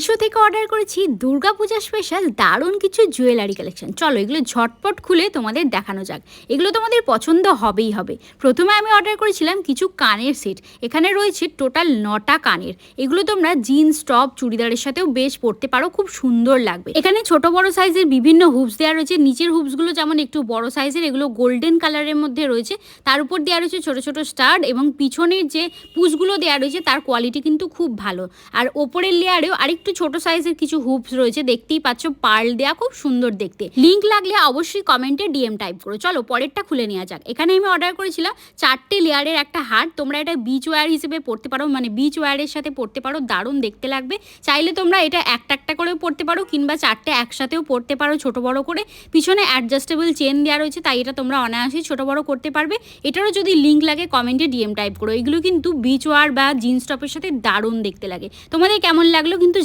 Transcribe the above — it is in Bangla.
মিশো থেকে অর্ডার করেছি দুর্গাপূজা স্পেশাল দারুণ কিছু জুয়েলারি কালেকশন। চলো এগুলো ঝটপট খুলে তোমাদের দেখানো যাক। এগুলো তোমাদের পছন্দ হবেই হবে। প্রথমে আমি অর্ডার করেছিলাম কিছু কানের সেট। এখানে রয়েছে টোটাল 9টা কানের। এগুলো তোমরা জিন্স টপ চুড়িদারের সাথেও বেশ পরতে পারো, খুব সুন্দর লাগবে। এখানে ছোট বড় সাইজের বিভিন্ন হুপস দেওয়া রয়েছে। নিচের হুপসগুলো যেমন একটু বড় সাইজের, এগুলো গোল্ডেন কালারের মধ্যে রয়েছে। তার উপর দেওয়া রয়েছে ছোট ছোট স্টাড, এবং পিছনের যে পুশগুলো দেওয়া রয়েছে তার কোয়ালিটি কিন্তু খুব ভালো। আর ওপরের লেয়ারেও আরেকটু ছোট সাইজের কিছু হুপস রয়েছে, দেখতেই পাচ্ছ পার্ল দেয়া, খুব সুন্দর দেখতে। লিংক লাগলে অবশ্যই কমেন্টে ডিএম টাইপ করো। চলো পরেরটা খুলে নেওয়া যাক। এখানে আমি অর্ডার করেছিলাম 4টে লেয়ারের একটা হার। তোমরা এটা বিচ ওয়্যার হিসেবে পরতে পারো, মানে বিচ ওয়্যারের সাথে পরতে পারো, দারুণ দেখতে লাগবে। চাইলে তোমরা এটা একটা একটা করেও পরতে পারো, কিংবা 4টে একসাথেও পরতে পারো ছোট বড় করে। পিছনে অ্যাডজাস্টেবল চেন দেওয়া রয়েছে, তাই এটা তোমরা অনায়াসেই ছোট বড় করতে পারবে। এটারও যদি লিংক লাগে কমেন্টে ডিএম টাইপ করো। এগুলো কিন্তু বিচ ওয়্যার বা জিন্স টপের সাথে দারুণ দেখতে লাগে। তোমাদের কেমন লাগলো কিন্তু